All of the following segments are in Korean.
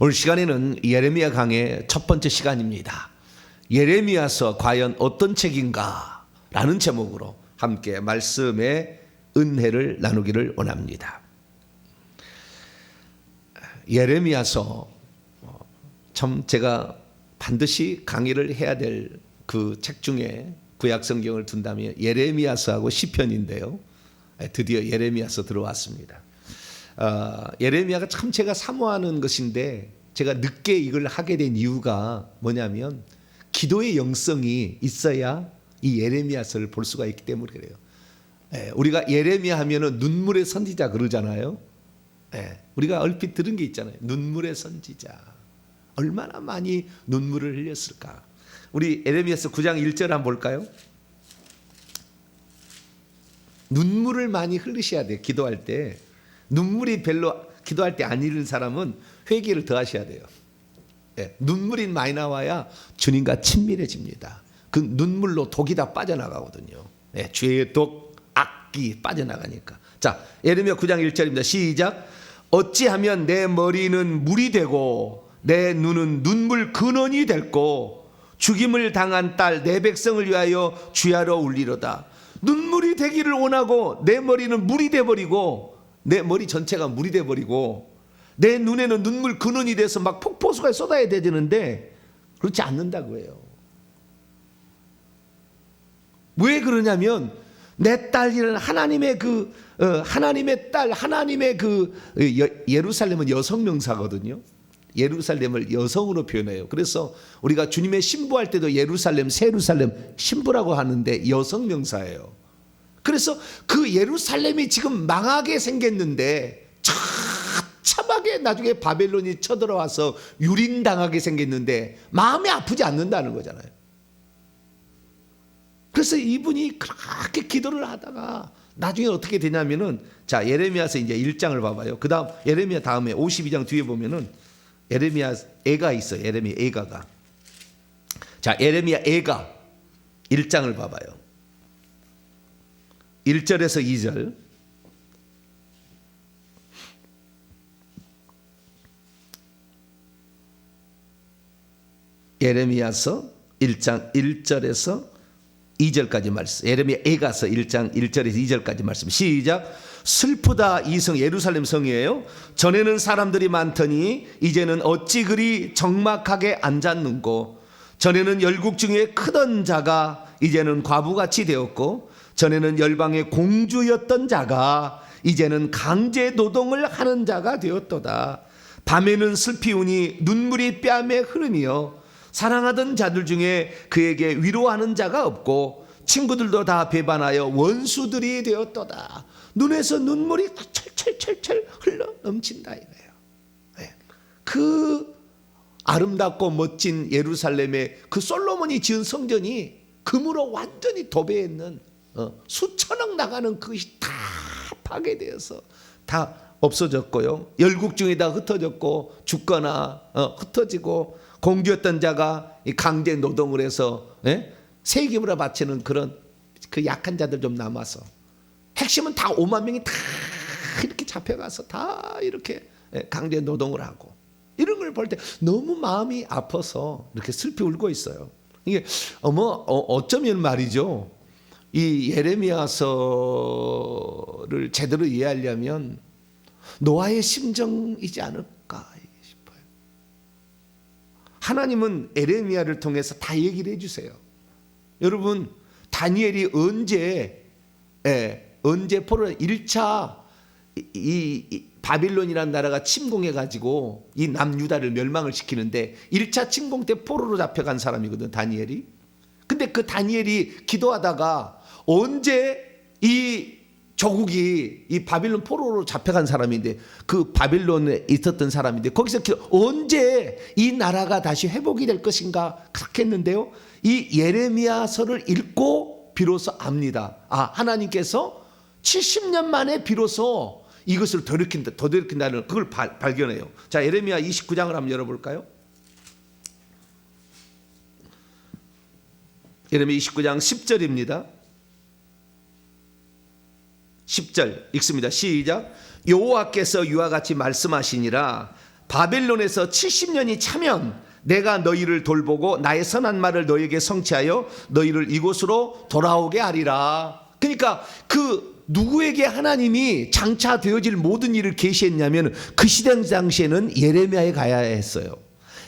오늘 시간에는 예레미야 강의 첫 번째 시간입니다. 예레미야서 과연 어떤 책인가? 라는 제목으로 함께 말씀의 은혜를 나누기를 원합니다. 예레미야서 참 제가 반드시 강의를 해야 될 그 책 중에 구약 성경을 둔다면 예레미야서하고 시편인데요. 드디어 예레미야서 들어왔습니다. 예레미야가 참 제가 사모하는 것인데 제가 늦게 이걸 하게 된 이유가 뭐냐면 기도의 영성이 있어야 이 예레미야서를 볼 수가 있기 때문에 그래요. 우리가 예레미야 하면은 눈물의 선지자 그러잖아요. 우리가 얼핏 들은 게 있잖아요. 눈물의 선지자. 얼마나 많이 눈물을 흘렸을까. 우리 예레미야서 9장 1절 한번 볼까요? 눈물을 많이 흘리셔야 돼요. 기도할 때. 눈물이 별로 기도할 때 안 흘리는 사람은 회개를 더 하셔야 돼요. 눈물이 많이 나와야 주님과 친밀해집니다. 그 눈물로 독이 다 빠져나가거든요. 죄의 독, 악이 빠져나가니까. 자, 예레미야 9장 1절입니다. 시작. 어찌하면 내 머리는 물이 되고 내 눈은 눈물 근원이 됐고 죽임을 당한 딸 내 백성을 위하여 주야로 울리로다. 눈물이 되기를 원하고 내 머리는 물이 돼버리고 내 머리 전체가 물이 돼버리고 내 눈에는 눈물 근원이 돼서 막 폭포수가 쏟아야 되는데 그렇지 않는다고 해요. 왜 그러냐면 내 딸이라는 하나님의 하나님의 딸, 하나님의 예루살렘은 여성 명사거든요. 예루살렘을 여성으로 표현해요. 그래서 우리가 주님의 신부할 때도 예루살렘, 세루살렘 신부라고 하는데 여성 명사예요. 그래서 그 예루살렘이 지금 망하게 생겼는데 처참하게 나중에 바벨론이 쳐들어와서 유린당하게 생겼는데 마음이 아프지 않는다는 거잖아요. 그래서 이분이 그렇게 기도를 하다가 나중에 어떻게 되냐면은 자, 예레미야서 이제 1장을 봐봐요. 그 다음 예레미야 다음에 52장 뒤에 보면은 예레미야 애가 있어요. 예레미야 애가가. 자, 예레미야 애가 1장을 봐봐요. 1절에서 2절. 예레미야서 1장 1절에서 2절까지 말씀. 예레미야 애가서 1장 1절에서 2절까지 말씀. 시작. 슬프다 이 성 예루살렘 성이에요. 전에는 사람들이 많더니 이제는 어찌 그리 적막하게 앉았는고. 전에는 열국 중에 크던 자가 이제는 과부같이 되었고 전에는 열방의 공주였던 자가 이제는 강제 노동을 하는 자가 되었도다. 밤에는 슬피 우니 눈물이 뺨에 흐르며 사랑하던 자들 중에 그에게 위로하는 자가 없고 친구들도 다 배반하여 원수들이 되었도다. 눈에서 눈물이 철철철철 흘러 넘친다 이거예요. 그 아름답고 멋진 예루살렘의 그 솔로몬이 지은 성전이 금으로 완전히 도배했는 수천억 나가는 그것이 다 파괴되어서 다 없어졌고요. 열국 중에 다 흩어졌고 죽거나 흩어지고 공주였던 자가 강제 노동을 해서 세금으로 바치는 그런 그 약한 자들 좀 남아서 핵심은 다 5만 명이 다 이렇게 잡혀가서 다 이렇게 강제 노동을 하고 이런 걸 볼 때 너무 마음이 아파서 이렇게 슬피 울고 있어요. 이게 어쩌면 말이죠. 이 예레미야서를 제대로 이해하려면 노아의 심정이지 않을까 싶어요. 하나님은 예레미야를 통해서 다 얘기를 해주세요. 여러분 다니엘이 언제 포로 1차 이 바빌론이라는 나라가 침공해가지고 이 남유다를 멸망을 시키는데 1차 침공 때 포로로 잡혀간 사람이거든 다니엘이. 근데 그 다니엘이 기도하다가 언제 이 조국이 이 바빌론 포로로 잡혀간 사람인데 그 바빌론에 있었던 사람인데 거기서 언제 이 나라가 다시 회복이 될 것인가 그렇게 했는데요. 이 예레미야서를 읽고 비로소 압니다. 하나님께서 70년 만에 비로소 이것을 되돌이킨다는 그걸 발견해요. 자, 예레미야 29장을 한번 열어볼까요? 예레미야 29장 10절입니다. 10절 읽습니다. 시작. 여호와께서 이와 같이 말씀하시니라. 바벨론에서 70년이 차면 내가 너희를 돌보고 나의 선한 말을 너희에게 성취하여 너희를 이곳으로 돌아오게 하리라. 그러니까 그 누구에게 하나님이 장차 되어질 모든 일을 계시했냐면 그 시대 당시에는 예레미야에 가야 했어요.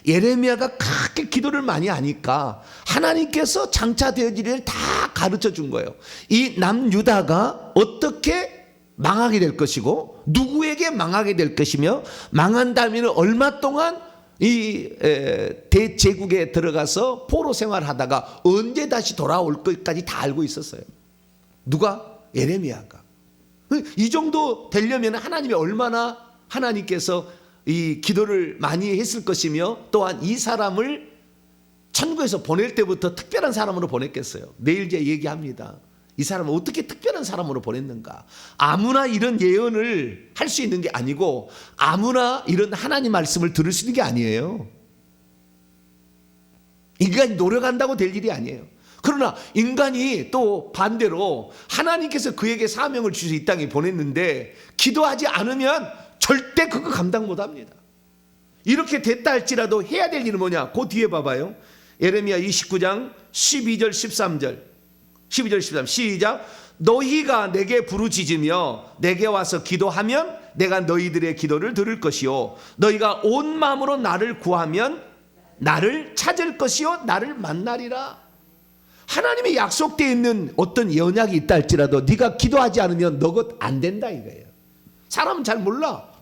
예레미야가 그렇게 기도를 많이 하니까 하나님께서 장차 되어질 일을 다 가르쳐 준 거예요. 이 남유다가 어떻게 망하게 될 것이고 누구에게 망하게 될 것이며 망한 다음에는 얼마 동안 이 대제국에 들어가서 포로 생활하다가 언제 다시 돌아올 것까지 다 알고 있었어요. 누가? 예레미야가. 이 정도 되려면 하나님이 얼마나 하나님께서 이 기도를 많이 했을 것이며 또한 이 사람을 천국에서 보낼 때부터 특별한 사람으로 보냈겠어요. 내일 이제 얘기합니다. 이 사람은 어떻게 특별한 사람으로 보냈는가. 아무나 이런 예언을 할 수 있는 게 아니고 아무나 이런 하나님 말씀을 들을 수 있는 게 아니에요. 인간이 노력한다고 될 일이 아니에요. 그러나 인간이 또 반대로 하나님께서 그에게 사명을 주셔서 이 땅에 보냈는데 기도하지 않으면 절대 그거 감당 못합니다. 이렇게 됐다 할지라도 해야 될 일은 뭐냐? 그 뒤에 봐봐요. 예레미야 29장 12절 13절 12절 13 시작. 너희가 내게 부르짖으며 내게 와서 기도하면 내가 너희들의 기도를 들을 것이요 너희가 온 마음으로 나를 구하면 나를 찾을 것이요 나를 만나리라. 하나님의 약속되어 있는 어떤 언약이 있다 할지라도 네가 기도하지 않으면 너것 안 된다 이거예요. 사람은 잘 몰라.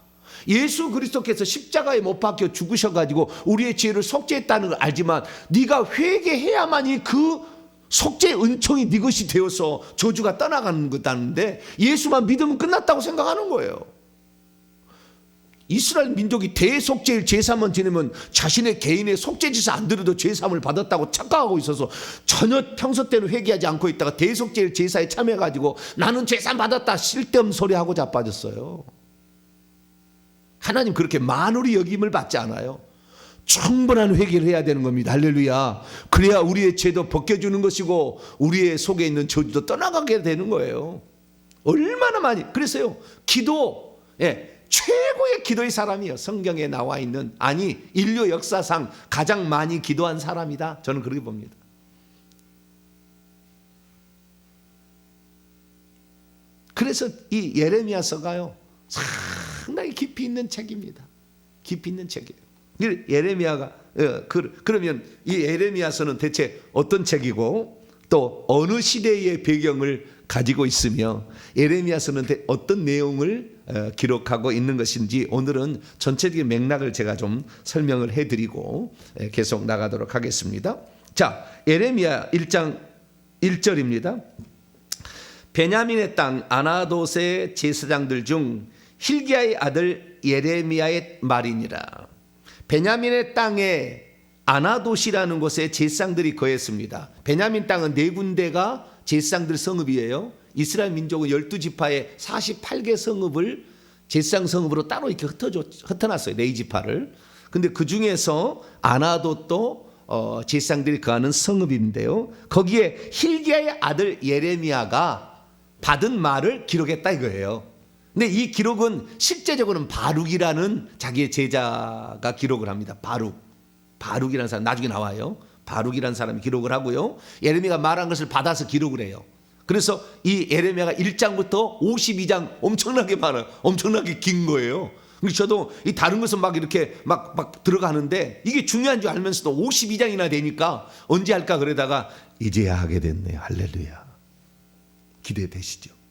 예수 그리스도께서 십자가에 못 박혀 죽으셔가지고 우리의 죄를 속죄했다는 걸 알지만 네가 회개해야만이 그 속죄의 은총이 네 것이 되어서 저주가 떠나가는 거다는데 예수만 믿으면 끝났다고 생각하는 거예요. 이스라엘 민족이 대속죄일 제사만 지내면 자신의 개인의 속죄지사 안 드려도 제사함을 받았다고 착각하고 있어서 전혀 평소 때는 회개하지 않고 있다가 대속죄일 제사에 참여해가지고 나는 제사 받았다 쓸데없는 소리하고 자빠졌어요. 하나님 그렇게 만홀히 여김을 받지 않아요. 충분한 회개를 해야 되는 겁니다. 할렐루야. 그래야 우리의 죄도 벗겨주는 것이고 우리의 속에 있는 저주도 떠나가게 되는 거예요. 얼마나 많이. 그래서요 기도 최고의 기도의 사람이에요. 성경에 나와 있는 아니 인류 역사상 가장 많이 기도한 사람이다. 저는 그렇게 봅니다. 그래서 이 예레미야서가요 상당히 깊이 있는 책입니다. 깊이 있는 책이에요. 예레미야가 그러면 이 예레미야서는 대체 어떤 책이고 또 어느 시대의 배경을 가지고 있으며 예레미야서는 어떤 내용을 기록하고 있는 것인지 오늘은 전체적인 맥락을 제가 좀 설명을 해드리고 계속 나가도록 하겠습니다. 자, 예레미야 1장 1절입니다. 베냐민의 땅 아나돗의 제사장들 중 hil기야의 아들 예레미야의 말이니라. 베냐민의 땅에 아나돗이라는 곳에 제사장들이 거했습니다. 베냐민 땅은 네 군데가 제사장들 성읍이에요. 이스라엘 민족은 12지파의 48개 성읍을 제사장 성읍으로 따로 이렇게 흩어놨어요. 네 지파를. 근데 그 중에서 아나돗도 제사장들이 거하는 성읍인데요. 거기에 hil기야의 아들 예레미야가 받은 말을 기록했다 이거예요. 근데 이 기록은 실제적으로는 바룩이라는 자기의 제자가 기록을 합니다. 바룩이라는 사람 나중에 나와요. 바룩이라는 사람이 기록을 하고요. 예레미야가 말한 것을 받아서 기록을 해요. 그래서 이 예레미야가 1장부터 52장 엄청나게 많아요. 엄청나게 긴 거예요. 저도 이 다른 것은 막 이렇게 막 들어가는데 이게 중요한 줄 알면서도 52장이나 되니까 언제 할까 그러다가 이제야 하게 됐네요. 할렐루야. 기대되시죠?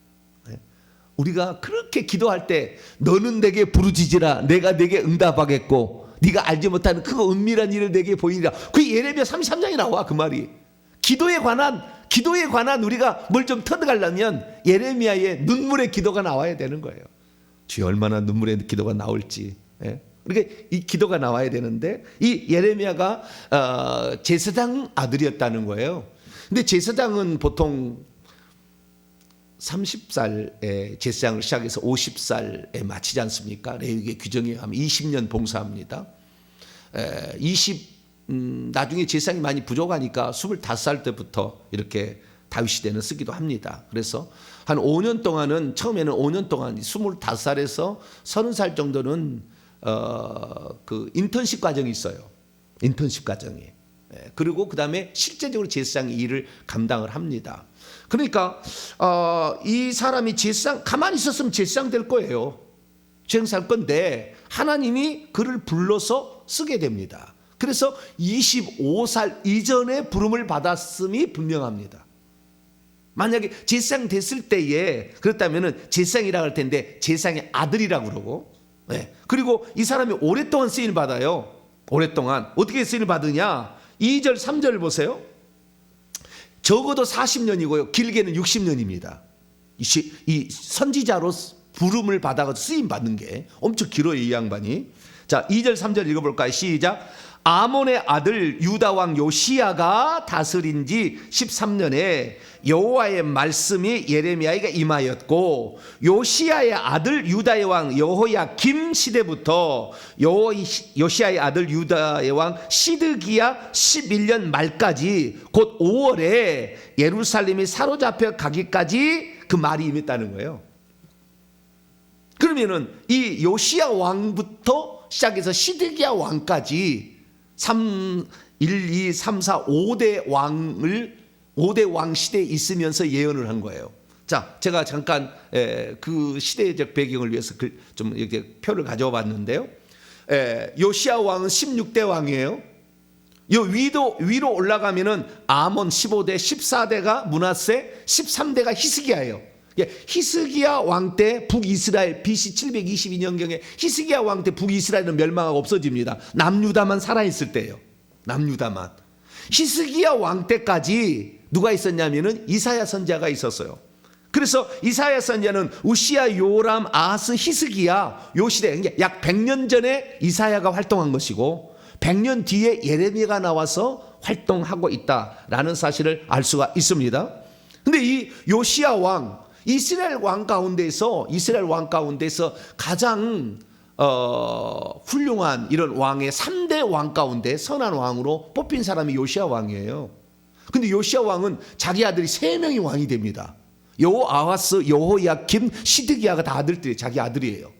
우리가 그렇게 기도할 때 너는 내게 부르짖으라 내가 내게 응답하겠고 네가 알지 못하는 그 은밀한 일을 내게 보이리라. 그게 예레미야 33장에 나와 그 말이. 기도에 관한 우리가 뭘 좀 터득하려면 예레미야의 눈물의 기도가 나와야 되는 거예요. 주여 얼마나 눈물의 기도가 나올지. 그러니까 이 기도가 나와야 되는데 이 예레미야가 제사장 아들이었다는 거예요. 근데 제사장은 보통 30살에 제사장을 시작해서 50살에 마치지 않습니까? 레위기의 규정에 의하면 20년 봉사합니다. 나중에 제사장이 많이 부족하니까 25살 때부터 이렇게 다윗 시대는 쓰기도 합니다. 그래서 한 5년 동안은 처음에는 5년 동안 25살에서 30살 정도는 그 인턴십 과정이 있어요. 인턴십 과정이. 그리고 그 다음에 실제적으로 제사장이 일을 감당을 합니다. 그러니까 이 사람이 제사장 가만히 있었으면 제사장 될 거예요. 제사장 살 건데 하나님이 그를 불러서 쓰게 됩니다. 그래서 25살 이전에 부름을 받았음이 분명합니다. 만약에 제사장 됐을 때에 그렇다면은 제사장이라고 할 텐데 제사장의 아들이라고 그러고, 그리고 이 사람이 오랫동안 쓰임을 받아요. 오랫동안 어떻게 쓰임을 받으냐? 2절 3절 보세요. 적어도 40년이고요 길게는 60년입니다 이 선지자로 부름을 받아서 쓰임 받는 게 엄청 길어요 이 양반이. 자 2절 3절 읽어볼까요? 시작. 아몬의 아들 유다 왕 요시야가 다스린 지 13년에 여호와의 말씀이 예레미야에게 임하였고, 요시야의 아들 유다의 왕 여호야김 시대부터 요시야의 아들 유다의 왕 시드기야 11년 말까지 곧 5월에 예루살렘이 사로잡혀 가기까지 그 말이 임했다는 거예요. 그러면은 이 요시야 왕부터 시작해서 시드기야 왕까지 1, 2, 3, 4, 5대 왕 시대에 있으면서 예언을 한 거예요. 자, 제가 잠깐 그 시대적 배경을 위해서 좀 이렇게 표를 가져와 봤는데요. 요시야 왕은 16대 왕이에요. 요 위로 올라가면은 아몬 15대, 14대가 므낫세, 13대가 히스기야예요. 히스기야 왕 때 북이스라엘 BC 722년경에 히스기야 왕 때 북이스라엘은 멸망하고 없어집니다. 남유다만 살아있을 때예요. 남유다만. 히스기야 왕 때까지 누가 있었냐면은 이사야 선지자가 있었어요. 그래서 이사야 선지자는 우시야, 요람, 아하스, 히스기야 요 시대 약 100년 전에 이사야가 활동한 것이고 100년 뒤에 예레미야가 나와서 활동하고 있다라는 사실을 알 수가 있습니다. 근데 이 요시야 왕 이스라엘 왕 가운데서 가장 훌륭한 이런 왕의 3대 왕 가운데 선한 왕으로 뽑힌 사람이 요시야 왕이에요. 근데 요시야 왕은 자기 아들이 3명이 왕이 됩니다. 여호아하스, 여호야김, 시드기야가 다 아들들이 자기 아들이에요.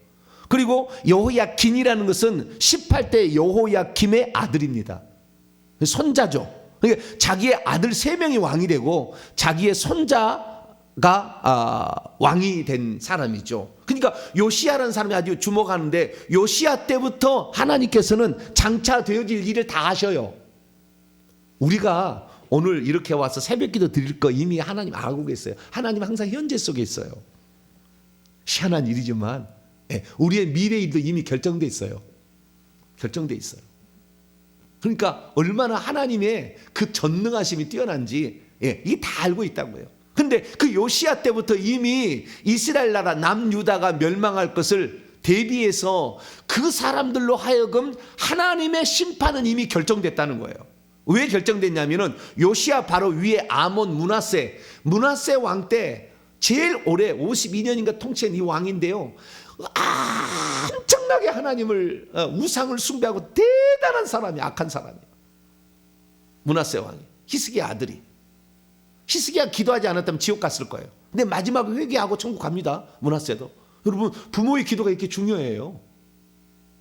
그리고 여호야긴이라는 것은 18대 여호야김의 아들입니다. 손자죠. 그러니까 자기의 아들 3명이 왕이 되고 자기의 손자가 왕이 된 사람이죠. 그러니까 요시야라는 사람이 아주 주목하는데 요시야 때부터 하나님께서는 장차 되어질 일을 다 하셔요. 우리가 오늘 이렇게 와서 새벽기도 드릴 거 이미 하나님 알고 계세요. 하나님 항상 현재 속에 있어요. 희한한 일이지만 우리의 미래 일도 이미 결정돼 있어요. 결정돼 있어요. 그러니까 얼마나 하나님의 그 전능하심이 뛰어난지 이게 다 알고 있다고요. 근데 그 요시야 때부터 이미 이스라엘 나라 남유다가 멸망할 것을 대비해서 그 사람들로 하여금 하나님의 심판은 이미 결정됐다는 거예요. 왜 결정됐냐면은 요시야 바로 위에 아몬 므낫세 왕 때 제일 오래 52년인가 통치한 이 왕인데요. 엄청나게 하나님을 우상을 숭배하고 대단한 사람이 악한 사람이에요. 므낫세 왕이 히스기야 아들이. 히스기야 기도하지 않았다면 지옥 갔을 거예요. 근데 마지막에 회개하고 천국 갑니다. 므낫세도. 여러분 부모의 기도가 이렇게 중요해요.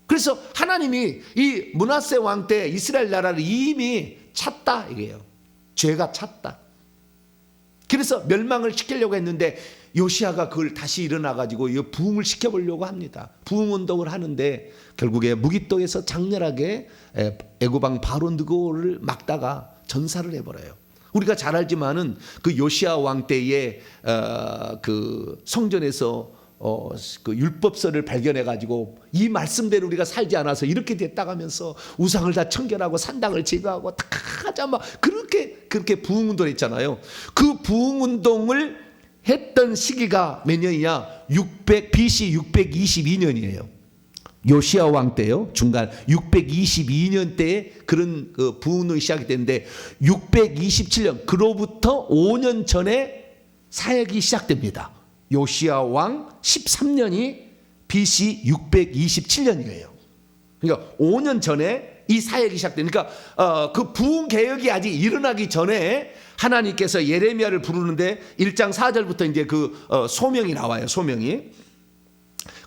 그래서 하나님이 이 므낫세 왕 때 이스라엘 나라를 이미 찼다 이게요. 죄가 찼다. 그래서 멸망을 시키려고 했는데 요시야가 그걸 다시 일어나가지고 부흥을 시켜보려고 합니다. 부흥운동을 하는데 결국에 무기또에서 장렬하게 애고방 바로 느고를 막다가 전사를 해버려요. 우리가 잘 알지만은 그 요시야 왕 때에 그 성전에서 그 율법서를 발견해 가지고 이 말씀대로 우리가 살지 않아서 이렇게 됐다가면서 우상을 다 청결하고 산당을 제거하고 다 하자 막 그렇게 부흥운동을 했잖아요. 그 부흥운동을 했던 시기가 몇 년이냐? BC 622년이에요. 요시야 왕 때요. 중간 622년 때에 그런 그 부흥운동이 시작이 됐는데 627년 그로부터 5년 전에 사역이 시작됩니다. 요시야 왕 13년이 BC 627년이에요. 그러니까 5년 전에 이 사역이 시작되니까 그 부흥 개혁이 아직 일어나기 전에 하나님께서 예레미야를 부르는데 1장 4절부터 이제 그 소명이 나와요. 소명이.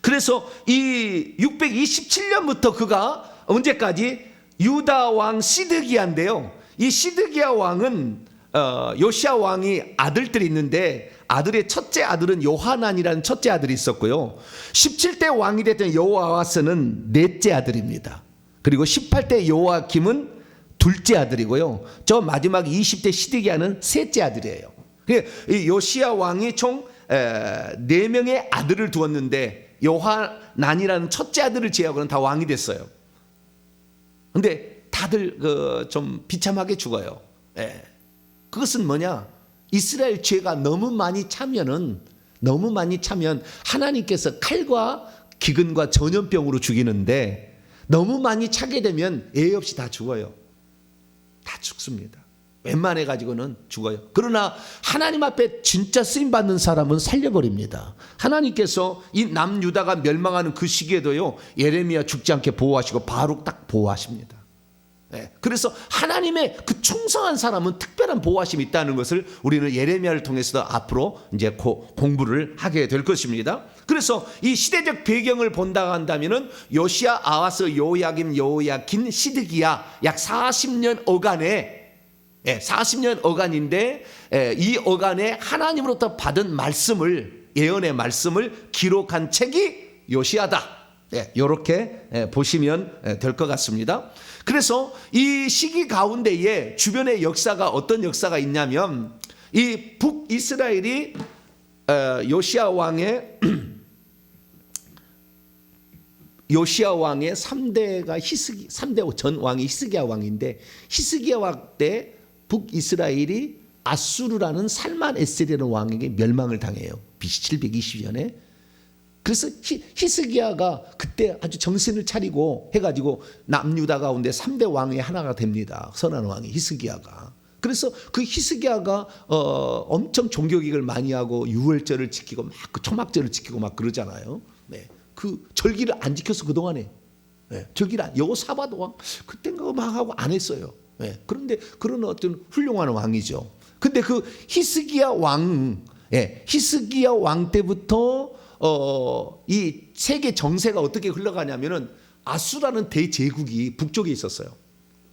그래서 이 627년부터 그가 언제까지 유다 왕 시드기야인데요. 이 시드기야 왕은 요시야 왕이 아들들이 있는데 아들의 첫째 아들은 요하난이라는 첫째 아들이 있었고요. 17대 왕이 됐던 여호아하스는 넷째 아들입니다. 그리고 18대 요아김은 둘째 아들이고요. 저 마지막 20대 시드기야는 셋째 아들이에요. 이 요시야 왕이 총 4명의 아들을 두었는데 요하난이라는 첫째 아들을 제외하고는 다 왕이 됐어요. 근데 다들 좀 비참하게 죽어요. 그것은 뭐냐? 이스라엘 죄가 너무 많이 차면 하나님께서 칼과 기근과 전염병으로 죽이는데 너무 많이 차게 되면 예의 없이 다 죽어요. 다 죽습니다. 웬만해 가지고는 죽어요. 그러나 하나님 앞에 진짜 쓰임 받는 사람은 살려버립니다. 하나님께서 이 남유다가 멸망하는 그 시기에도요, 예레미야 죽지 않게 보호하시고 바룩 딱 보호하십니다. 그래서 하나님의 그 충성한 사람은 특별한 보호하심이 있다는 것을 우리는 예레미야를 통해서도 앞으로 이제 공부를 하게 될 것입니다. 그래서 이 시대적 배경을 본다고 한다면은 요시야, 아하스, 요야김, 요야긴, 시드기야 약 40년 어간에 40년 어간인데 이 어간에 하나님으로부터 받은 말씀을, 예언의 말씀을 기록한 책이 요시야다. 이렇게 보시면 될 것 같습니다. 그래서 이 시기 가운데에 주변의 역사가 어떤 역사가 있냐면 이 북이스라엘이 요시야 왕의 3대가 3대 전 왕이 히스기야 왕인데, 히스기야 왕 때 북이스라엘이 아수르라는 살만에셀이라는 왕에게 멸망을 당해요. BC 720년에. 그래서 히스기야가 그때 아주 정신을 차리고 해가지고 남유다 가운데 3대 왕의 하나가 됩니다. 선한 왕이 히스기야가. 그래서 그 히스기야가 엄청 종교기를 많이 하고 유월절을 지키고 막 그 초막절을 지키고 막 그러잖아요. 그 절기를 안 지켜서 그동안에 절기를 여호사밧 왕 그땐가 막 하고 안 했어요. 그런데 그런 어떤 훌륭한 왕이죠. 근데 그 히스기야 왕 때부터 이 세계 정세가 어떻게 흘러가냐면은 아수라는 대제국이 북쪽에 있었어요.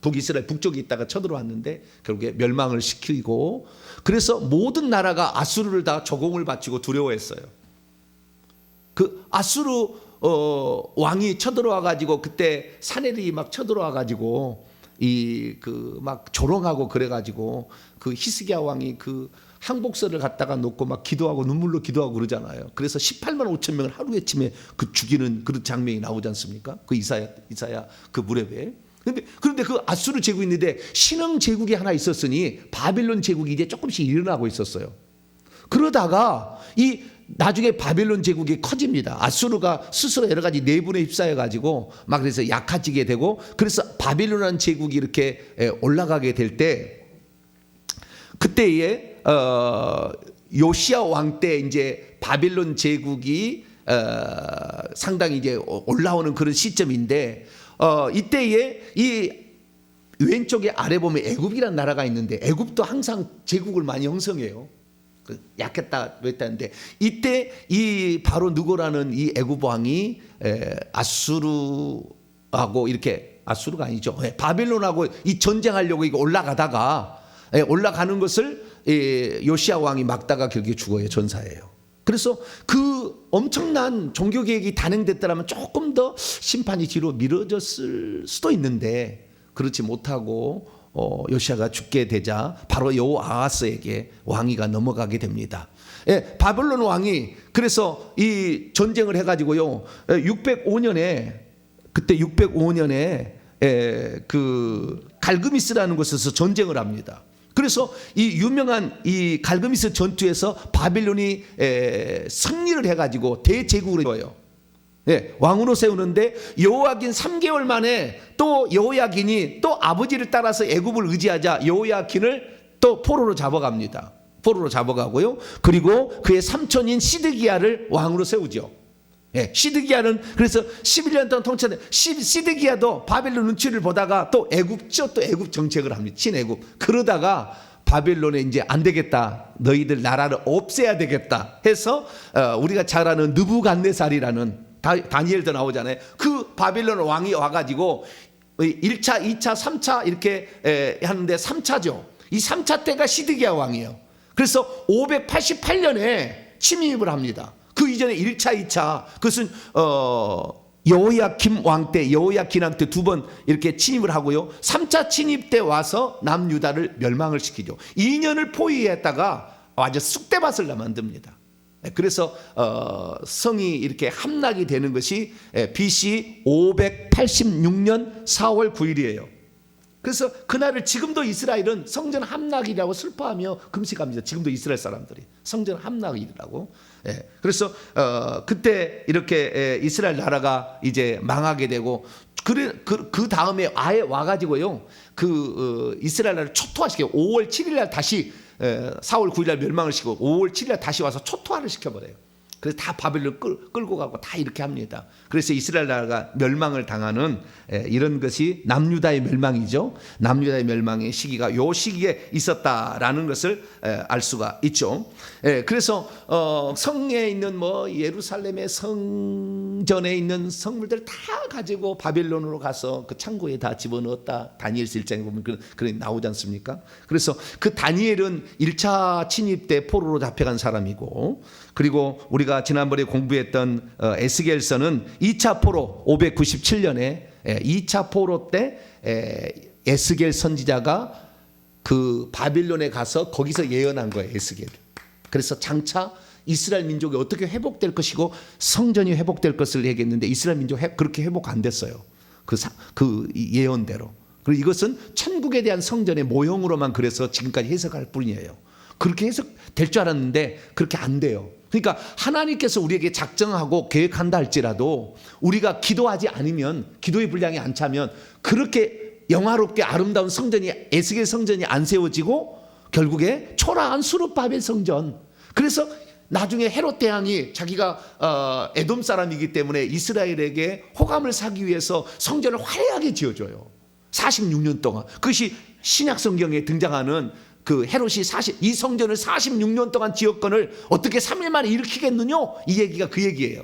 북이스라엘 북쪽에 있다가 쳐들어왔는데 결국에 멸망을 시키고, 그래서 모든 나라가 아수르를 다 조공을 바치고 두려워했어요. 그 아수르 왕이 쳐들어와 가지고 그때 사내들이 막 쳐들어와 가지고 이 그 막 조롱하고 그래 가지고 그 히스기야 왕이 그 항복서를 갖다가 놓고 막 기도하고 눈물로 기도하고 그러잖아요. 그래서 18만 5천 명을 하루에 침에 그 죽이는 그런 장면이 나오지 않습니까? 그 이사야 그 무렵에. 그런데 그 아수르 제국이 있는데 신흥 제국이 하나 있었으니 바빌론 제국이 이제 조금씩 일어나고 있었어요. 그러다가 이 나중에 바빌론 제국이 커집니다. 아수르가 스스로 여러 가지 내분에 휩싸여 가지고 막 그래서 약해지게 되고, 그래서 바빌론이라는 제국이 이렇게 올라가게 될 때, 그때에 요시야 왕 때 이제 바빌론 제국이 상당히 이제 올라오는 그런 시점인데, 이때에 이 왼쪽에 아래 보면 애굽이라는 나라가 있는데 애굽도 항상 제국을 많이 형성해요. 약했다 했다는데 이때 이 바로 누구라는 이 애굽 왕이 아수르하고 이렇게, 아수르가 아니죠, 바빌론하고 이 전쟁하려고 이거 올라가는 것을 요시야 왕이 막다가 결국에 죽어요. 전사예요. 그래서 그 엄청난 종교 계획이 단행됐다면 조금 더 심판이 뒤로 미뤄졌을 수도 있는데 그렇지 못하고 요시야가 죽게 되자 바로 여호아하스에게 왕위가 넘어가게 됩니다. 바벨론 왕이 그래서 이 전쟁을 해가지고요 605년에 그때 605년에 그 갈그미스라는 곳에서 전쟁을 합니다. 그래서 이 유명한 이 갈그미스 전투에서 바빌론이 승리를 해가지고 대제국을 이뤄요. 왕으로 세우는데 여호야긴 3개월 만에 또 여호야긴이 또 아버지를 따라서 애굽을 의지하자 여호야긴을 또 포로로 잡아갑니다. 포로로 잡아가고요. 그리고 그의 삼촌인 시드기야를 왕으로 세우죠. 시드기야는 그래서 11년 동안 통치한 시드기야도 바빌론 눈치를 보다가 또 애굽 정책을 합니다. 친애굽. 그러다가 바빌론에 이제 안 되겠다, 너희들 나라를 없애야 되겠다 해서 우리가 잘 아는 느부갓네살이라는 다니엘도 나오잖아요. 그 바빌론 왕이 와가지고 1차, 2차, 3차 이렇게 하는데 3차죠. 이 3차 때가 시드기야 왕이에요. 그래서 588년에 침입을 합니다. 그 이전에 1차, 2차 그것은 여호야김 왕 때, 여호야긴 왕 때 두 번 이렇게 침입을 하고요. 3차 침입 때 와서 남유다를 멸망을 시키죠. 2년을 포위했다가 아주 쑥대밭을 만듭니다. 그래서 성이 이렇게 함락이 되는 것이 BC 586년 4월 9일이에요. 그래서 그날을 지금도 이스라엘은 성전 함락이라고 슬퍼하며 금식합니다. 지금도 이스라엘 사람들이 성전 함락이라고. 그래서 그때 이렇게 이스라엘 나라가 이제 망하게 되고 그 다음에 아예 와가지고요 그 이스라엘 나라를 초토화시켜 5월 7일 날 다시 4월 9일 날 멸망을 시키고 5월 7일 날 다시 와서 초토화를 시켜버려요. 그래서 다 바벨론 끌고 가고 다 이렇게 합니다. 그래서 이스라엘 나라가 멸망을 당하는 이런 것이 남유다의 멸망이죠. 남유다의 멸망의 시기가 요 시기에 있었다라는 것을 알 수가 있죠. 그래서 성에 있는 뭐 예루살렘의 성전에 있는 성물들 다 가지고 바벨론으로 가서 그 창고에 다 집어넣었다. 다니엘서 1장에 보면 그런 나오지 않습니까? 그래서 그 다니엘은 1차 침입 때 포로로 잡혀간 사람이고, 그리고 우리가 지난번에 공부했던 에스겔서는 2차 포로 597년에 2차 포로 때 에스겔 선지자가 그 바빌론에 가서 거기서 예언한 거예요. 에스겔. 그래서 장차 이스라엘 민족이 어떻게 회복될 것이고 성전이 회복될 것을 얘기했는데 이스라엘 민족 그렇게 회복 안 됐어요. 그 예언대로. 그리고 이것은 천국에 대한 성전의 모형으로만 그래서 지금까지 해석할 뿐이에요. 그렇게 해석될 줄 알았는데 그렇게 안 돼요. 그러니까 하나님께서 우리에게 작정하고 계획한다 할지라도 우리가 기도하지 않으면, 기도의 분량이 안 차면 그렇게 영화롭게 아름다운 성전이, 에스겔 성전이 안 세워지고 결국에 초라한 수르바벨 성전. 그래서 나중에 헤롯 대왕이 자기가 에돔 사람이기 때문에 이스라엘에게 호감을 사기 위해서 성전을 화려하게 지어줘요. 46년 동안. 그것이 신약 성경에 등장하는 그 헤롯이 이 성전을 46년 동안 지었건을 어떻게 3일 만에 일으키겠느냐? 이 얘기가 그 얘기예요.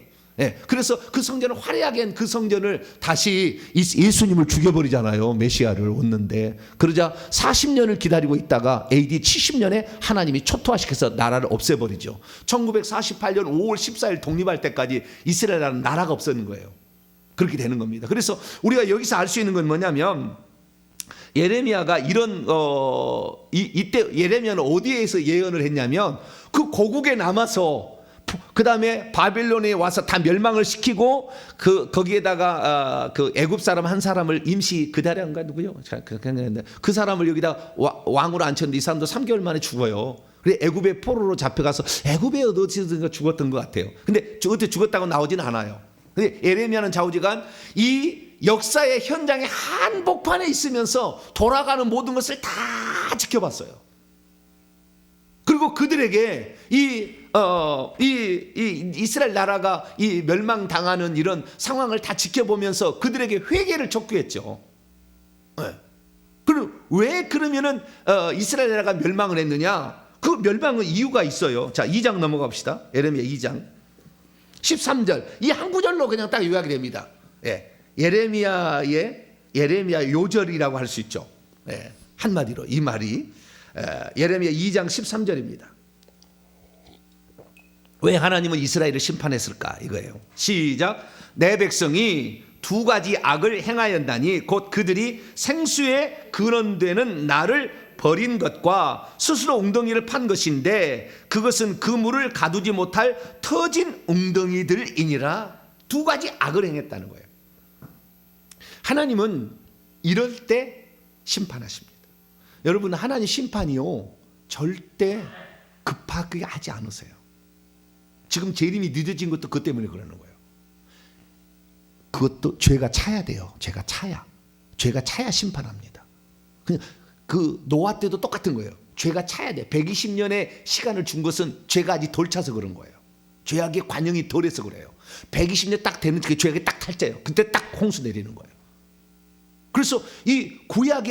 그래서 그 성전을 화려하게 한 그 성전을 다시 예수님을 죽여버리잖아요. 메시아를 얻는데. 그러자 40년을 기다리고 있다가 AD 70년에 하나님이 초토화시켜서 나라를 없애버리죠. 1948년 5월 14일 독립할 때까지 이스라엘이라는 나라가 없었는 거예요. 그렇게 되는 겁니다. 그래서 우리가 여기서 알 수 있는 건 뭐냐면, 예레미야가 이런 이때 예레미야는 어디에서 예언을 했냐면 그 고국에 남아서 그 다음에 바빌론에 와서 다 멸망을 시키고 거기에다가 그 애굽 사람 한 사람을 임시 그다리안가 누구요? 그 사람을 여기다 왕으로 앉혔는데 이 사람도 3개월 만에 죽어요. 그래 애굽의 포로로 잡혀가서 애굽에 어디선가 죽었던 것 같아요. 근데 어떻게 죽었다고 나오진 않아요. 근데 예레미야는 좌우지간 이 역사의 현장에 한복판에 있으면서 돌아가는 모든 것을 다 지켜봤어요. 그리고 그들에게 이 이스라엘 나라가 이 멸망당하는 이런 상황을 다 지켜보면서 그들에게 회개를 촉구했죠. 그럼 왜 그러면은 이스라엘 나라가 멸망을 했느냐? 그 멸망은 이유가 있어요. 자, 2장 넘어가 봅시다. 예레미야 2장 13절. 이 한 구절로 그냥 딱 요약이 됩니다. 예레미야 요절이라고 할 수 있죠. 한마디로 이 말이 예레미야 2장 13절입니다. 왜 하나님은 이스라엘을 심판했을까? 이거예요. 시작. 내 백성이 두 가지 악을 행하였나니 곧 그들이 생수에 근원되는 나를 버린 것과 스스로 웅덩이를 판 것인데 그것은 그 물을 가두지 못할 터진 웅덩이들이니라. 두 가지 악을 행했다는 거예요. 하나님은 이럴 때 심판하십니다. 여러분, 하나님 심판이요 절대 급하게 하지 않으세요. 지금 재림이 늦어진 것도 그것 때문에 그러는 거예요. 그것도 죄가 차야 돼요. 죄가 차야 심판합니다. 그냥 그 노아 때도 똑같은 거예요. 죄가 차야 돼. 120년의 시간을 준 것은 죄가 아직 덜 차서 그런 거예요. 죄악의 관영이 덜해서 그래요. 120년 딱 되는 그 죄악이 딱 탈자예요. 그때 딱 홍수 내리는 거예요. 그래서 이 구약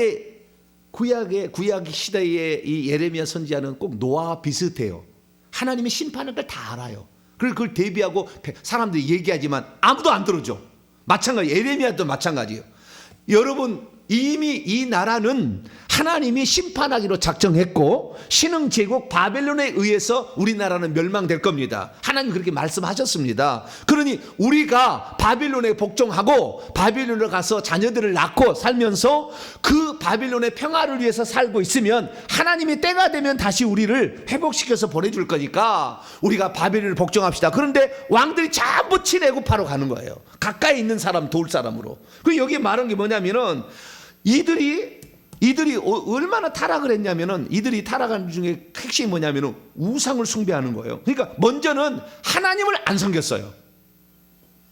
시대의 이 예레미야 선지자는 꼭 노아와 비슷해요. 하나님이 심판하는 걸 다 알아요. 그걸 대비하고 사람들이 얘기하지만 아무도 안 들어줘. 마찬가지, 예레미야도 마찬가지예요. 여러분, 이미 이 나라는 하나님이 심판하기로 작정했고 신흥제국 바벨론에 의해서 우리나라는 멸망될 겁니다. 하나님 그렇게 말씀하셨습니다. 그러니 우리가 바벨론에 복종하고 바벨론에 가서 자녀들을 낳고 살면서 그 바벨론의 평화를 위해서 살고 있으면 하나님이 때가 되면 다시 우리를 회복시켜서 보내줄 거니까 우리가 바벨론을 복종합시다. 그런데 왕들이 전부 친애고파로 가는 거예요. 가까이 있는 사람 도울 사람으로. 그 여기 말한 게 뭐냐면은 이들이 얼마나 타락을 했냐면은 이들이 타락한 중에 핵심이 뭐냐면은 우상을 숭배하는 거예요. 그러니까 먼저는 하나님을 안 섬겼어요.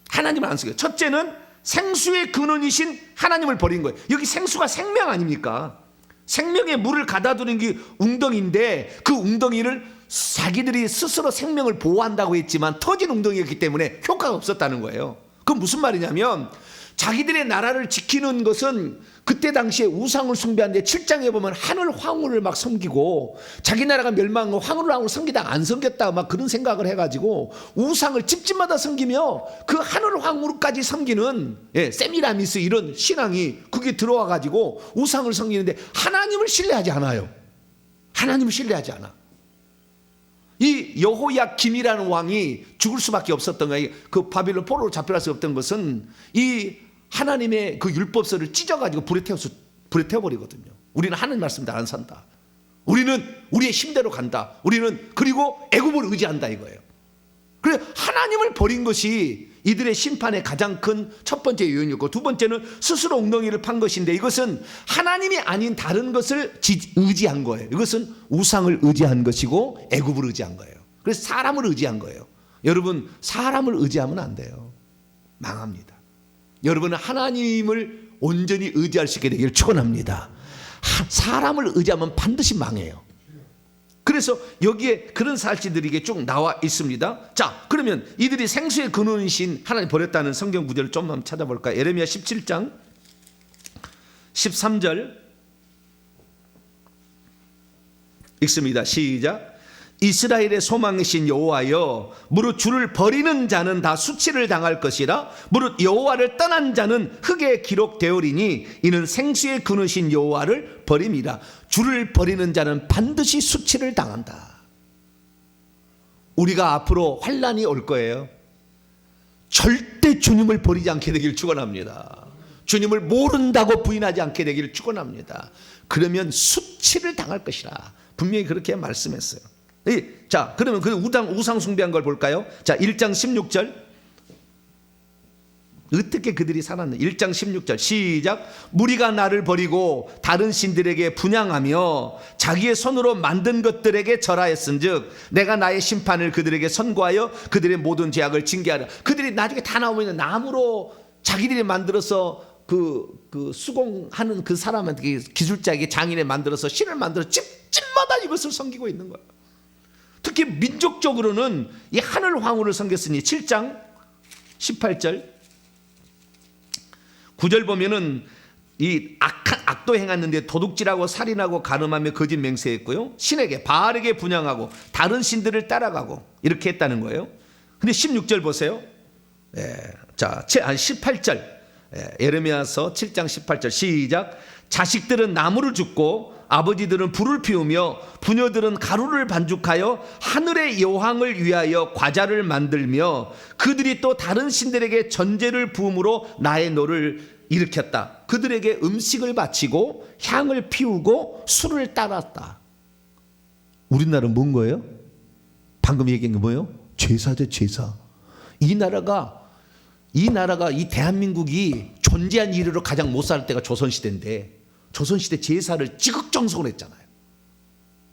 하나님을 안 섬겼어요. 첫째는 생수의 근원이신 하나님을 버린 거예요. 여기 생수가 생명 아닙니까? 생명의 물을 가다 두는 게 웅덩이인데 그 웅덩이를 자기들이 스스로 생명을 보호한다고 했지만 터진 웅덩이였기 때문에 효과가 없었다는 거예요. 그건 무슨 말이냐면 자기들의 나라를 지키는 것은 그때 당시에 우상을 숭배하는데 7장에 보면 하늘 황후를 막 섬기고 자기 나라가 멸망하고 황후를 섬기다가 안 섬겼다 막 그런 생각을 해가지고 우상을 집집마다 섬기며 그 하늘 황후까지 섬기는 세미라미스 이런 신앙이 그게 들어와가지고 우상을 섬기는데 하나님을 신뢰하지 않아요. 하나님을 신뢰하지 않아. 이 여호야김이라는 왕이 죽을 수밖에 없었던 거예요. 그 바빌론 포로로 잡혀갈 수 없던 것은 이 하나님의 그 율법서를 찢어가지고 불에 태워버리거든요. 우리는 하나님 말씀대로 안 산다. 우리는 우리의 힘대로 간다. 우리는 그리고 애굽을 의지한다 이거예요. 그래서 하나님을 버린 것이 이들의 심판의 가장 큰 첫 번째 요인이었고, 두 번째는 스스로 엉덩이를 판 것인데 이것은 하나님이 아닌 다른 것을 의지한 거예요. 이것은 우상을 의지한 것이고 애굽을 의지한 거예요. 그래서 사람을 의지한 거예요. 여러분, 사람을 의지하면 안 돼요. 망합니다. 여러분은 하나님을 온전히 의지할 수 있게 되기를 축원합니다. 사람을 의지하면 반드시 망해요. 그래서 여기에 그런 사실들이 쭉 나와 있습니다. 자, 그러면 이들이 생수의 근원이신 하나님 버렸다는 성경 구절을 좀 한번 찾아볼까요? 예레미야 17장 13절 읽습니다. 시작. 이스라엘의 소망이신 여호와여, 무릇 주를 버리는 자는 다 수치를 당할 것이라. 무릇 여호와를 떠난 자는 흙에 기록되오리니 이는 생수의 근원이신 여호와를 버림이라. 주를 버리는 자는 반드시 수치를 당한다. 우리가 앞으로 환난이 올 거예요. 절대 주님을 버리지 않게 되길 축원합니다. 주님을 모른다고 부인하지 않게 되기를 축원합니다. 그러면 수치를 당할 것이라 분명히 그렇게 말씀했어요. 자, 그러면 그 우상 숭배한 걸 볼까요? 자, 1장 16절. 어떻게 그들이 살았나? 1장 16절 시작. 무리가 나를 버리고 다른 신들에게 분향하며 자기의 손으로 만든 것들에게 절하였은즉 내가 나의 심판을 그들에게 선고하여 그들의 모든 죄악을 징계하라. 그들이 나중에 다 나오면 나무로 자기들이 만들어서 그 수공하는 그 사람한테 기술자에게 장인에 만들어서 신을 만들어 집집마다 이것을 섬기고 있는 거예요. 특히 민족적으로는 이 하늘 황후를 섬겼으니 7장 18절 9절 보면은 이 악도 행했는데 도둑질하고 살인하고 간음하며 거짓 맹세했고요. 신에게 바알에게 분향하고 다른 신들을 따라가고 이렇게 했다는 거예요. 근데 16절 보세요. 자, 18절 예레미야서 7장 18절 시작. 자식들은 나무를 줍고 아버지들은 불을 피우며 부녀들은 가루를 반죽하여 하늘의 여왕을 위하여 과자를 만들며 그들이 또 다른 신들에게 전제를 부음으로 나의 노를 일으켰다. 그들에게 음식을 바치고 향을 피우고 술을 따랐다. 우리나라는 뭔 거예요? 방금 얘기한 게 뭐예요? 제사죠, 제사. 이 나라가 이 대한민국이 존재한 이래로 가장 못 살 때가 조선시대인데 조선시대 제사를 지극정성으로 했잖아요.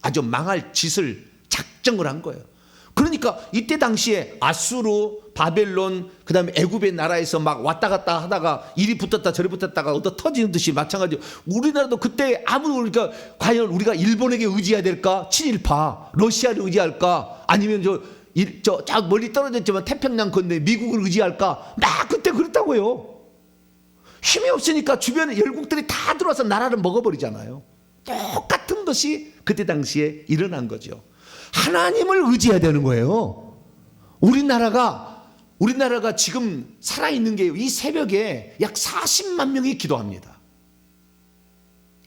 아주 망할 짓을 작정을 한 거예요. 그러니까 이때 당시에 아수르, 바벨론, 그 다음에 애굽의 나라에서 막 왔다 갔다 하다가 이리 붙었다 저리 붙었다가 얻어 터지는 듯이 마찬가지로 우리나라도 그때 우리가 과연 우리가 일본에게 의지해야 될까? 친일파, 러시아를 의지할까? 아니면 저 멀리 떨어졌지만 태평양 건너에 미국을 의지할까? 막 그때 그랬다고요. 힘이 없으니까 주변에 열국들이 다 들어와서 나라를 먹어버리잖아요. 똑같은 것이 그때 당시에 일어난 거죠. 하나님을 의지해야 되는 거예요. 우리나라가 지금 살아있는 게 이 새벽에 약 40만 명이 기도합니다.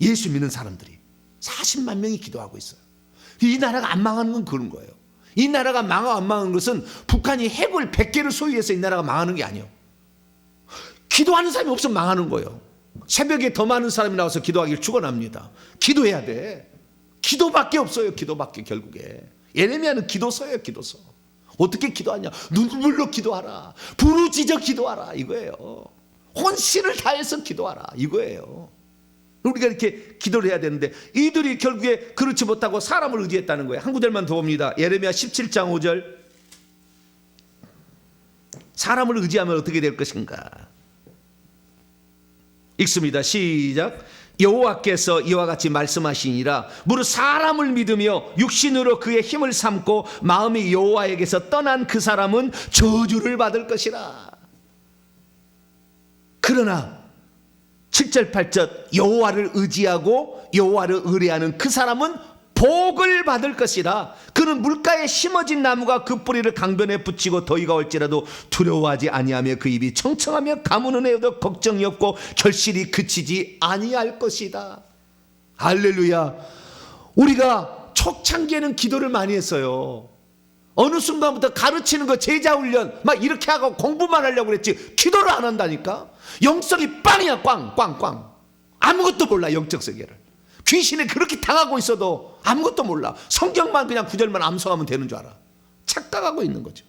예수 믿는 사람들이 40만 명이 기도하고 있어요. 이 나라가 안 망하는 건 그런 거예요. 이 나라가 안 망하는 것은 북한이 핵을 100개를 소유해서 이 나라가 망하는 게 아니에요. 기도하는 사람이 없으면 망하는 거예요. 새벽에 더 많은 사람이 나와서 기도하기를 축원합니다. 기도해야 돼. 기도밖에 없어요. 기도밖에 결국에. 예레미야는 기도서예요. 기도서. 어떻게 기도하냐? 눈물로 기도하라. 부르짖어 기도하라. 이거예요. 혼신을 다해서 기도하라. 이거예요. 우리가 이렇게 기도를 해야 되는데 이들이 결국에 그렇지 못하고 사람을 의지했다는 거예요. 한 구절만 더 봅니다. 예레미야 17장 5절. 사람을 의지하면 어떻게 될 것인가? 읽습니다. 시작. 여호와께서 이와 같이 말씀하시니라. 무릇 사람을 믿으며 육신으로 그의 힘을 삼고 마음이 여호와에게서 떠난 그 사람은 저주를 받을 것이라. 그러나 7절 8절 여호와를 의지하고 여호와를 의뢰하는 그 사람은 복을 받을 것이라. 그는 물가에 심어진 나무가 그 뿌리를 강변에 붙이고 더위가 올지라도 두려워하지 아니하며 그 입이 청청하며 가무는 애도 걱정이 없고 결실이 그치지 아니할 것이다. 할렐루야. 우리가 초창기에는 기도를 많이 했어요. 어느 순간부터 가르치는 거 제자 훈련 막 이렇게 하고 공부만 하려고 그랬지 기도를 안 한다니까. 영성이 빵이야. 꽝. 아무것도 몰라. 영적 세계를. 귀신에 그렇게 당하고 있어도 아무것도 몰라. 성경만 그냥 구절만 암송하면 되는 줄 알아. 착각하고 있는 거죠.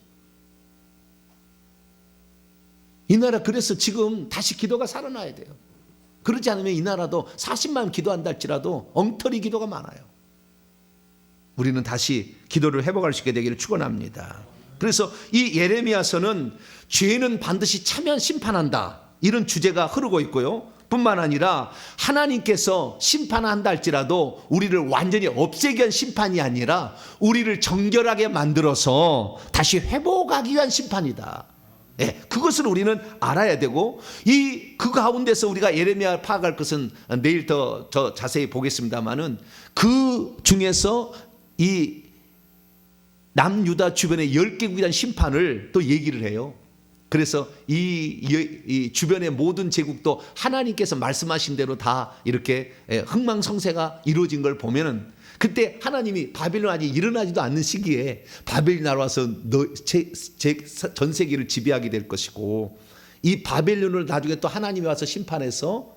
이 나라 그래서 지금 다시 기도가 살아나야 돼요. 그러지 않으면 이 나라도 40만 기도한다 할지라도 엉터리 기도가 많아요. 우리는 다시 기도를 회복할 수 있게 되기를 축원합니다. 그래서 이 예레미야서는 죄는 반드시 참여한 심판한다, 이런 주제가 흐르고 있고요. 뿐만 아니라 하나님께서 심판한다 할지라도 우리를 완전히 없애기 위한 심판이 아니라 우리를 정결하게 만들어서 다시 회복하기 위한 심판이다. 네, 그것을 우리는 알아야 되고 그 가운데서 우리가 예레미야 파악할 것은 내일 더 자세히 보겠습니다만은 그 중에서 이 남유다 주변의 10개국에 대한 심판을 또 얘기를 해요. 그래서 이 주변의 모든 제국도 하나님께서 말씀하신 대로 다 이렇게 흥망성쇠가 이루어진 걸 보면은 그때 하나님이 바벨론 아직 일어나지도 않는 시기에 바벨이 날아와서 전 세계를 지배하게 될 것이고 이 바벨론을 나중에 또 하나님이 와서 심판해서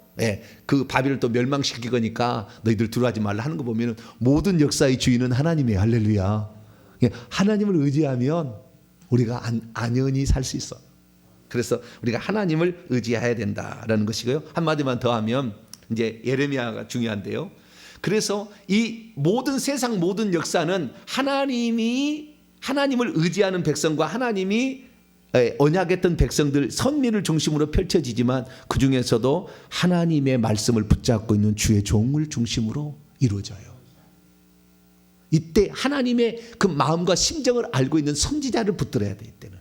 그 바벨을 또 멸망시킬 거니까 너희들 들어가지 말라 하는 거 보면은 모든 역사의 주인은 하나님이에요. 할렐루야. 하나님을 의지하면 우리가 안연히 살 수 있어. 그래서 우리가 하나님을 의지해야 된다라는 것이고요. 한마디만 더 하면 이제 예레미야가 중요한데요. 그래서 이 모든 세상 모든 역사는 하나님을 의지하는 백성과 하나님이 언약했던 백성들 선민을 중심으로 펼쳐지지만 그 중에서도 하나님의 말씀을 붙잡고 있는 주의 종을 중심으로 이루어져요. 이때 하나님의 그 마음과 심정을 알고 있는 선지자를 붙들어야 돼. 이때는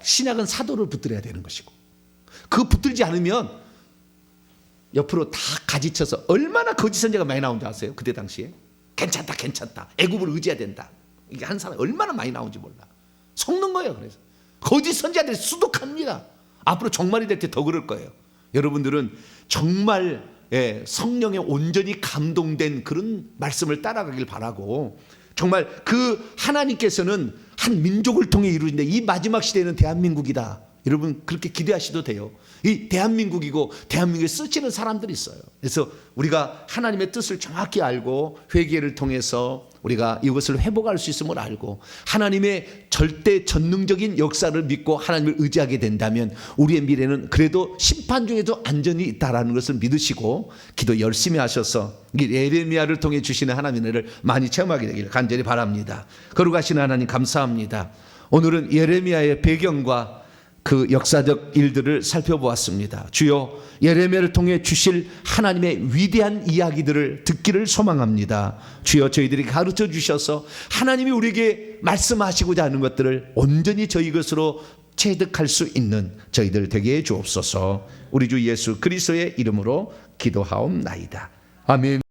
신약은 사도를 붙들어야 되는 것이고 그 붙들지 않으면 옆으로 다 가지쳐서 얼마나 거짓 선지자가 많이 나온 줄 아세요? 그때 당시에 괜찮다 애굽을 의지해야 된다 이게 한 사람 얼마나 많이 나온지 몰라. 속는 거예요. 그래서 거짓 선지자들이 수두합니다. 앞으로 종말이 될 때 더 그럴 거예요. 여러분들은 정말 성령에 온전히 감동된 그런 말씀을 따라가길 바라고, 정말 그 하나님께서는 한 민족을 통해 이루어진다. 이 마지막 시대는 대한민국이다. 여러분 그렇게 기대하셔도 돼요. 이 대한민국이고 대한민국에 쓰시는 사람들이 있어요. 그래서 우리가 하나님의 뜻을 정확히 알고 회개를 통해서 우리가 이것을 회복할 수 있음을 알고 하나님의 절대 전능적인 역사를 믿고 하나님을 의지하게 된다면 우리의 미래는 그래도 심판 중에도 안전이 있다라는 것을 믿으시고 기도 열심히 하셔서 예레미야를 통해 주시는 하나님의 은혜를 많이 체험하게 되기를 간절히 바랍니다. 거룩하신 하나님 감사합니다. 오늘은 예레미야의 배경과 그 역사적 일들을 살펴보았습니다. 주여, 예레미야를 통해 주실 하나님의 위대한 이야기들을 듣기를 소망합니다. 주여, 저희들이 가르쳐 주셔서 하나님이 우리에게 말씀하시고자 하는 것들을 온전히 저희 것으로 체득할 수 있는 저희들 되게 해 주옵소서. 우리 주 예수 그리스도의 이름으로 기도하옵나이다. 아멘.